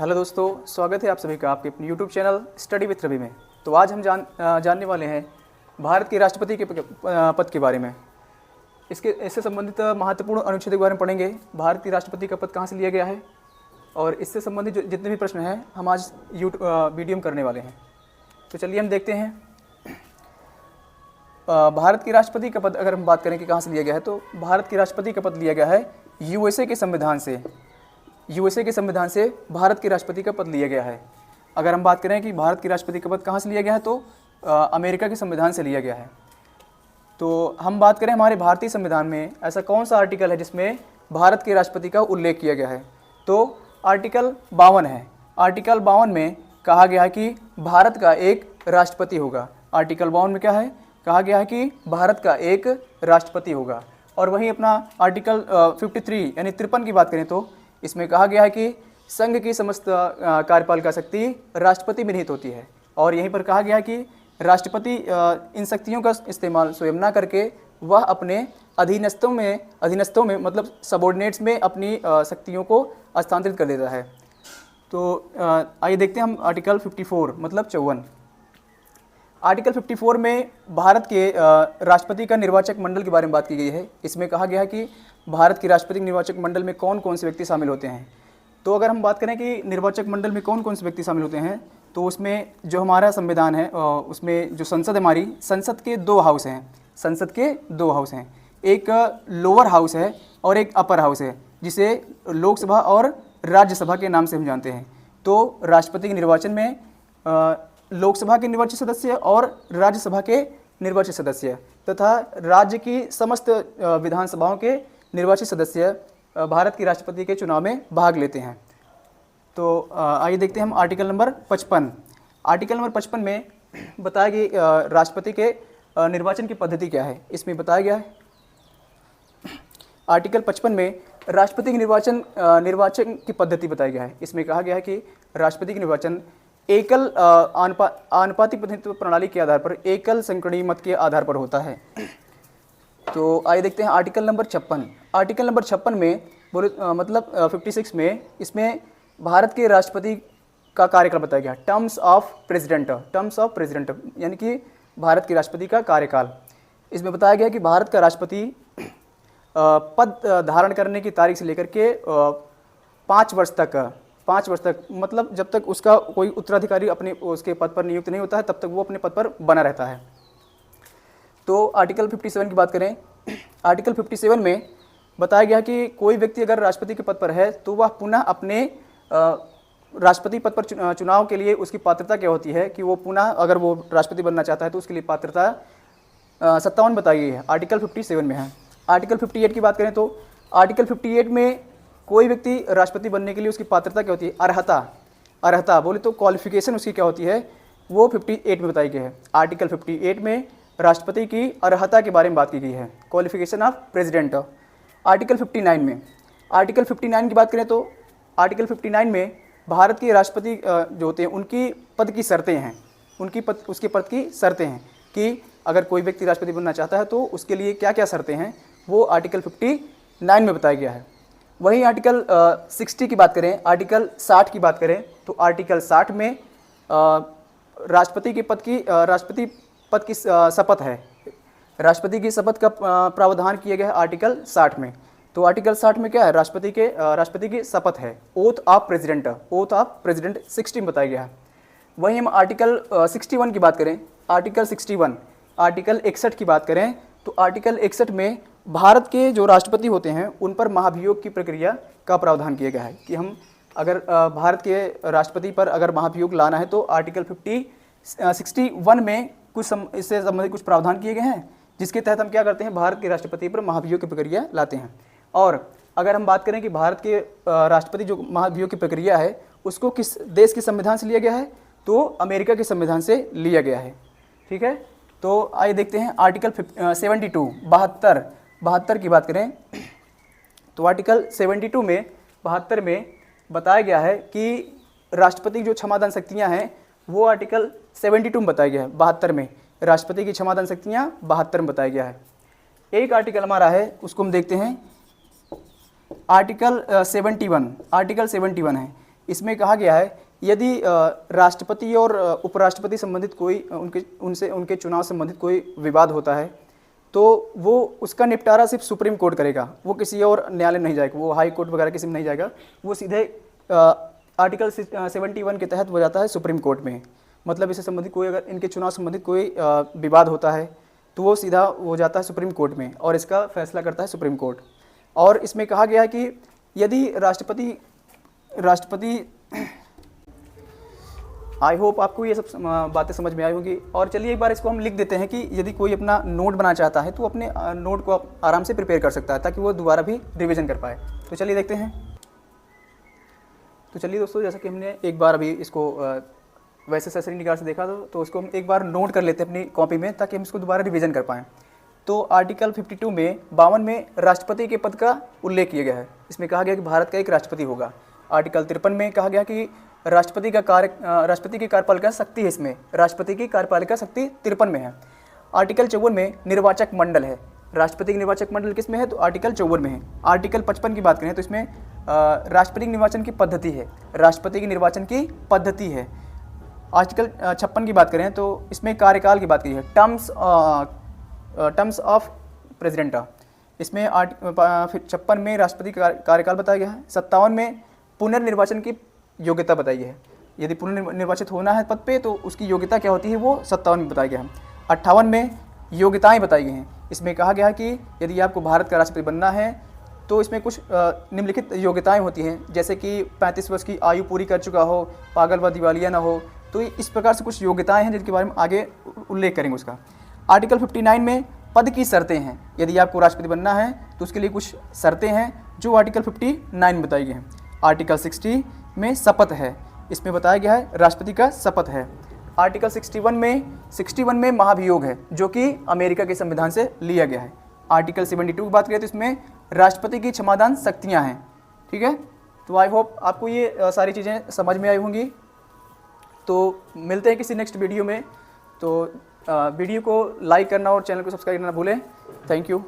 Hello दोस्तों, स्वागत है आप सभी का आपके अपने YouTube channel study with Ravi में। तो आज हम जानने वाले हैं भारत के राष्ट्रपति के पद के बारे में। इससे संबंधित महत्वपूर्ण अनुच्छेद के बारे में पढ़ेंगे। भारत के राष्ट्रपति का पद कहाँ से लिया गया है और इससे संबंधित जितने भी प्रश्न हैं हम आज वीडियो में करने वाले हैं। तो चलिए हम देखते हैं। भारत के राष्ट्रपति का पद अगर हम बात करें कि कहाँ से लिया गया है, तो भारत के राष्ट्रपति का पद लिया गया है यूएसए के संविधान से। यूएसए के संविधान से भारत के राष्ट्रपति का पद लिया गया है। अगर हम बात करें कि भारत के राष्ट्रपति का पद कहाँ से लिया गया है, तो अमेरिका के संविधान से लिया गया है। तो हम बात करें हमारे भारतीय संविधान में ऐसा कौन सा आर्टिकल है जिसमें भारत के राष्ट्रपति का उल्लेख किया गया है, तो आर्टिकल 52 है। आर्टिकल 52 में कहा गया है कि भारत का एक राष्ट्रपति होगा। आर्टिकल 52 में क्या है, कहा गया है कि भारत का एक राष्ट्रपति होगा। और वहीं अपना आर्टिकल 53 यानी 53 की बात करें तो इसमें कहा गया है कि संघ की समस्त कार्यपालिका शक्ति राष्ट्रपति में निहित होती है। और यहीं पर कहा गया है कि राष्ट्रपति इन शक्तियों का इस्तेमाल स्वयं ना करके वह अपने अधीनस्थों में मतलब सबॉर्डिनेट्स में अपनी शक्तियों को हस्तांतरित कर देता है। तो आइए देखते हैं हम आर्टिकल 54 मतलब 54। आर्टिकल 54 में भारत के राष्ट्रपति का निर्वाचक मंडल के बारे में बात की गई है। इसमें कहा गया है कि भारत के राष्ट्रपति निर्वाचक मंडल में कौन कौन से व्यक्ति शामिल होते हैं। तो अगर हम बात करें कि निर्वाचक मंडल में कौन कौन से व्यक्ति शामिल होते हैं, तो उसमें जो हमारा संविधान है उसमें जो संसद हमारी संसद के 2 हाउस हैं। संसद के 2 हाउस हैं, एक लोअर हाउस है और एक अपर हाउस है, जिसे लोकसभा और राज्यसभा के नाम से हम जानते हैं। तो राष्ट्रपति के निर्वाचन में लोकसभा के निर्वाचित सदस्य और राज्यसभा के निर्वाचित सदस्य तथा राज्य की समस्त विधानसभाओं के निर्वाचित सदस्य भारत के राष्ट्रपति के चुनाव में भाग लेते हैं। तो आइए देखते हैं हम आर्टिकल नंबर 55। आर्टिकल नंबर 55 में बताया गया राष्ट्रपति के निर्वाचन की पद्धति क्या है। इसमें बताया गया है आर्टिकल 55 में राष्ट्रपति के निर्वाचन की पद्धति बताया गया है। इसमें कहा गया है कि राष्ट्रपति के निर्वाचन एकल आनुपातिक प्रणाली के आधार पर एकल संकीर्ण मत के आधार पर होता है। तो आइए देखते हैं आर्टिकल नंबर 56। आर्टिकल नंबर 56 में मतलब 56 में इसमें भारत के राष्ट्रपति का कार्यकाल बताया गया। टर्म्स ऑफ प्रेसिडेंट यानी कि भारत के राष्ट्रपति का कार्यकाल। इसमें बताया गया कि भारत का राष्ट्रपति पद धारण करने की तारीख से लेकर के 5 वर्ष तक मतलब जब तक उसका कोई उत्तराधिकारी उसके पद पर नियुक्त नहीं होता है तब तक वो अपने पद पर बना रहता है। तो आर्टिकल 57 की बात करें, आर्टिकल 57 में बताया गया कि कोई व्यक्ति अगर राष्ट्रपति के पद पर है तो वह पुनः अपने राष्ट्रपति पद पर चुनाव के लिए उसकी पात्रता क्या होती है कि वो पुनः अगर वो राष्ट्रपति बनना चाहता है तो उसके लिए पात्रता 57 बताई गई है, आर्टिकल 57 में है। आर्टिकल 58 की बात करें तो आर्टिकल 58 में कोई व्यक्ति राष्ट्रपति बनने के लिए उसकी पात्रता क्या होती है, अर्हता बोले तो क्वालिफिकेशन उसकी क्या होती है, वो 58 में बताई गई है। आर्टिकल 58 में राष्ट्रपति की अर्हता के बारे में बात की गई है, क्वालिफिकेशन ऑफ प्रेसिडेंट। आर्टिकल 59 की बात करें तो आर्टिकल 59 में भारत के राष्ट्रपति जो होते हैं उनकी पद की शर्तें हैं, उसके पद की शर्तें हैं कि अगर कोई व्यक्ति राष्ट्रपति बनना चाहता है तो उसके लिए क्या क्या शर्तें हैं, वो आर्टिकल 59 में बताया गया है। वहीं आर्टिकल 60 की बात करें, आर्टिकल 60 की बात करें तो आर्टिकल 60 में राष्ट्रपति पद की शपथ है। राष्ट्रपति की शपथ का प्रावधान किया गया है आर्टिकल 60 में। तो आर्टिकल 60 में क्या है, राष्ट्रपति की शपथ है, ओथ ऑफ प्रेसिडेंट 60 में बताया गया है। वहीं हम आर्टिकल 61 की बात करें, आर्टिकल 61 की बात करें तो आर्टिकल 61 में भारत के जो राष्ट्रपति होते हैं उन पर महाभियोग की प्रक्रिया का प्रावधान किया गया है कि हम अगर भारत के राष्ट्रपति पर अगर महाभियोग लाना है तो आर्टिकल 61 में इससे संबंधित कुछ प्रावधान किए गए हैं, जिसके तहत हम क्या करते हैं, भारत के राष्ट्रपति पर महाभियोग की प्रक्रिया लाते हैं। और अगर हम बात करें कि भारत के राष्ट्रपति जो महाभियोग की प्रक्रिया है उसको किस देश के संविधान से लिया गया है, तो अमेरिका के संविधान से लिया गया है। ठीक है, तो आइए देखते हैं आर्टिकल 72 की बात करें तो आर्टिकल 72 में बताया गया है कि राष्ट्रपति की जो क्षमादान शक्तियाँ हैं वो आर्टिकल 72 में बताया गया है। 72 में राष्ट्रपति की क्षमादान शक्तियाँ 72 में बताया गया है। एक आर्टिकल हमारा है उसको हम देखते हैं, आर्टिकल 71 है। इसमें कहा गया है यदि राष्ट्रपति और उपराष्ट्रपति संबंधित कोई उनके चुनाव संबंधित कोई विवाद होता है तो वो उसका निपटारा सिर्फ सुप्रीम कोर्ट करेगा, वो किसी और न्यायालय नहीं जाएगा, वो हाई कोर्ट वगैरह किसी में नहीं जाएगा, वो सीधे आर्टिकल 71 के तहत हो जाता है सुप्रीम कोर्ट में। मतलब इससे संबंधित कोई अगर इनके चुनाव संबंधित कोई विवाद होता है तो वो सीधा हो जाता है सुप्रीम कोर्ट में और इसका फैसला करता है सुप्रीम कोर्ट। और इसमें कहा गया है कि यदि राष्ट्रपति आई होप आपको ये सब बातें समझ में आई होंगी। और चलिए एक बार इसको हम लिख देते हैं कि यदि कोई अपना नोट बनाना चाहता है तो अपने नोट को आप आराम से प्रिपेयर कर सकता है ताकि वो दोबारा भी रिवीजन कर पाए। तो चलिए देखते हैं। तो चलिए दोस्तों, जैसा कि हमने एक बार अभी इसको वैसे सरसरी निगाह से देखा तो उसको हम एक बार नोट कर लेते हैं अपनी कॉपी में ताकि हम इसको दोबारा रिवीजन कर पाएँ। तो आर्टिकल 52 में 52 में राष्ट्रपति के पद का उल्लेख किया गया है। इसमें कहा गया कि भारत का एक राष्ट्रपति होगा। आर्टिकल 53 में कहा गया कि राष्ट्रपति की कार्यपालिका शक्ति है, इसमें राष्ट्रपति की कार्यपालिका शक्ति 53 में है। आर्टिकल 54 में निर्वाचक मंडल है। राष्ट्रपति की निर्वाचक मंडल किस में है? तो आर्टिकल 54 में है। आर्टिकल 55 की बात करें तो इसमें राष्ट्रपति के निर्वाचन की पद्धति है, राष्ट्रपति की निर्वाचन की पद्धति है। आर्टिकल 56 की बात करें तो इसमें कार्यकाल की बात की है, टर्म्स ऑफ प्रेसिडेंट। इसमें 56 में राष्ट्रपति का कार्यकाल बताया गया है। 57 में पुनर्निर्वाचन की योग्यता बताई है, यदि पुनर्निर्वाचित होना है पद पे तो उसकी योग्यता क्या होती है वो 57 में बताया गया है। 58 में योग्यताएं बताई गई हैं। इसमें कहा गया है कि यदि आपको भारत का राष्ट्रपति बनना है तो इसमें कुछ निम्नलिखित योग्यताएं होती हैं, जैसे कि 35 वर्ष की आयु पूरी कर चुका हो, पागल व दिवालिया ना हो। तो इस प्रकार से कुछ योग्यताएं हैं जिनके बारे में आगे उल्लेख करेंगे उसका। आर्टिकल 59 में पद की शर्तें हैं, यदि आपको राष्ट्रपति बनना है तो उसके लिए कुछ शर्तें हैं जो आर्टिकल 59 में बताई गई हैं। आर्टिकल 60 में शपथ है, इसमें बताया गया है राष्ट्रपति का शपथ है। आर्टिकल 61 में महाभियोग है जो कि अमेरिका के संविधान से लिया गया है। आर्टिकल 72 की बात करें तो इसमें राष्ट्रपति की क्षमादान शक्तियाँ हैं। ठीक है, तो आई होप आपको ये सारी चीज़ें समझ में आई होंगी। तो मिलते हैं किसी नेक्स्ट वीडियो में। तो वीडियो को लाइक करना और चैनल को सब्सक्राइब करना ना भूलें। Thank you.